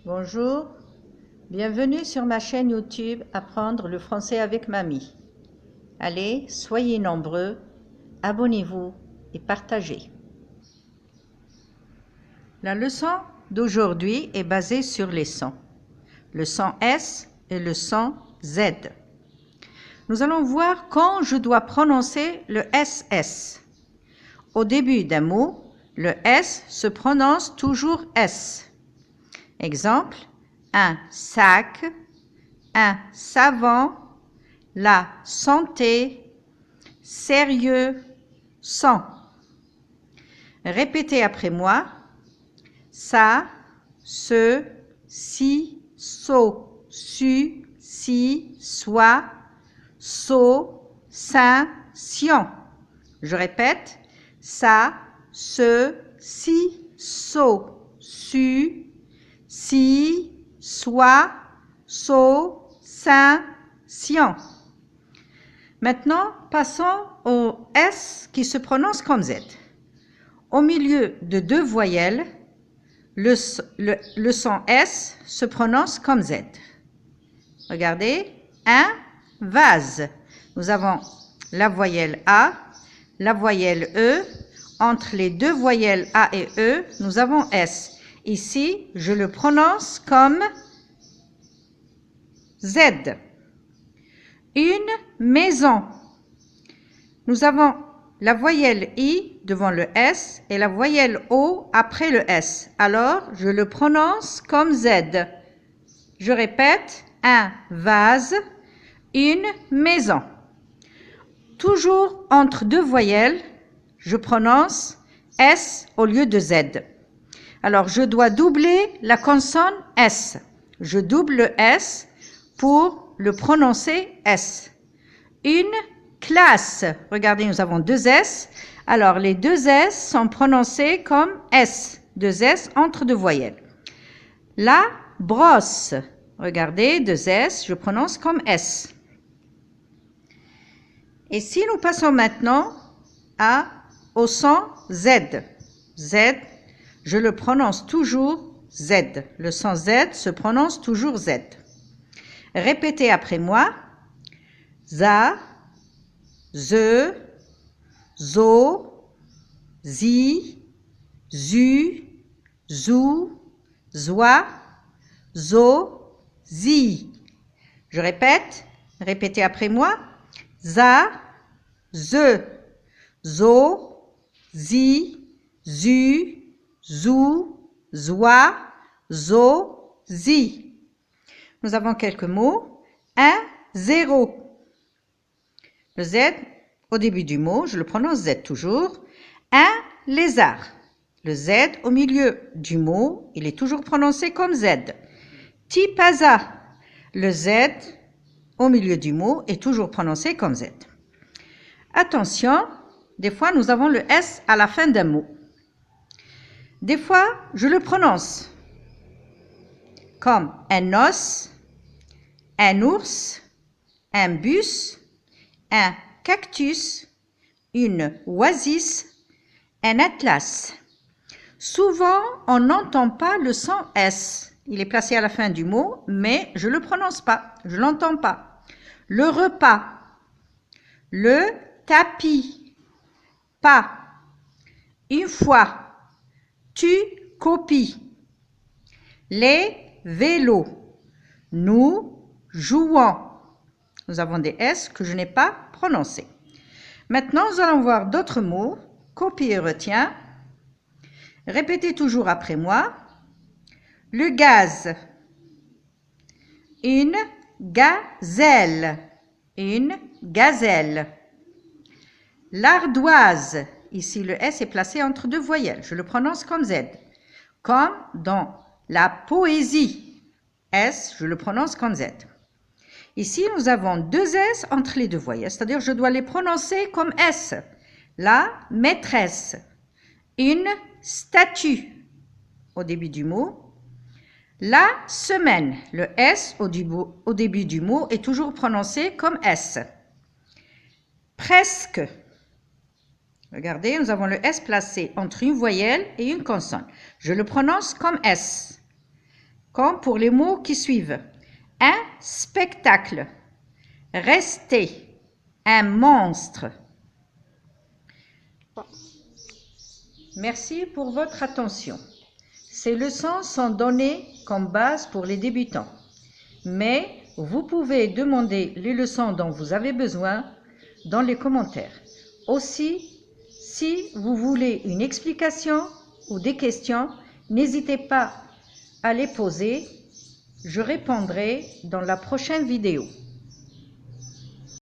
Bonjour, bienvenue sur ma chaîne YouTube Apprendre le français avec Mamie. Allez, soyez nombreux, abonnez-vous et partagez. La leçon d'aujourd'hui est basée sur les sons, le son S et le son Z. Nous allons voir quand je dois prononcer le SS. Au début d'un mot, le S se prononce toujours S. Exemple, un sac, un savant, la santé, sérieux, sans. Répétez après moi. Ça, ce, si, so, su, si, soit, so, sin, sion. Je répète. Ça, ce, si, so, su, si, soit, so, sin, sion. Maintenant, passons au S qui se prononce comme Z. Au milieu de deux voyelles, le son S se prononce comme Z. Regardez, un vase. Nous avons la voyelle A, la voyelle E. Entre les deux voyelles A et E, nous avons S. Ici, je le prononce comme Z. Une maison. Nous avons la voyelle I devant le S et la voyelle O après le S. Alors, je le prononce comme Z. Je répète, un vase, une maison. Toujours entre deux voyelles, je prononce S au lieu de Z. Alors, je dois doubler la consonne S. Je double le S pour le prononcer S. Une classe. Regardez, nous avons deux S. Alors, les deux S sont prononcés comme S. Deux S entre deux voyelles. La brosse. Regardez, deux S, je prononce comme S. Et si nous passons maintenant au son Z. Z, je le prononce toujours Z. Le son Z se prononce toujours Z. Répétez après moi. Za, ze, zo, zi, zu, zou, zoi, zo, zi. Je répète. Répétez après moi. Za, ze, zo, zi, zu, zou, zoi, zo, zi. Nous avons quelques mots. 1, 0. Le Z, au début du mot, je le prononce Z toujours. Un lézard. Le Z au milieu du mot, il est toujours prononcé comme Z. Tipaza. Le Z au milieu du mot est toujours prononcé comme Z. Attention, des fois nous avons le S à la fin d'un mot. Des fois, je le prononce comme un os, un ours, un bus, un cactus, une oasis, un atlas. Souvent, on n'entend pas le son S. Il est placé à la fin du mot, mais je ne le prononce pas, je ne l'entends pas. Le repas, le tapis, pas, une fois, tu copies, les vélos, nous jouons. Nous avons des S que je n'ai pas prononcés. Maintenant, nous allons voir d'autres mots. Copie et retiens. Répétez toujours après moi. Le gaz. Une gazelle. Une gazelle. L'ardoise. Ici, le S est placé entre deux voyelles. Je le prononce comme Z. Comme dans la poésie. S, je le prononce comme Z. Ici, nous avons deux S entre les deux voyelles, c'est-à-dire je dois les prononcer comme S. La maîtresse. Une statue au début du mot. La semaine. Le S au début du mot est toujours prononcé comme S. Presque. Regardez, nous avons le S placé entre une voyelle et une consonne. Je le prononce comme S. comme pour les mots qui suivent. Un spectacle. Rester. Un monstre. Merci pour votre attention. Ces leçons sont données comme base pour les débutants, mais vous pouvez demander les leçons dont vous avez besoin dans les commentaires. Aussi, si vous voulez une explication ou des questions, n'hésitez pas à les poser. Je répondrai dans la prochaine vidéo.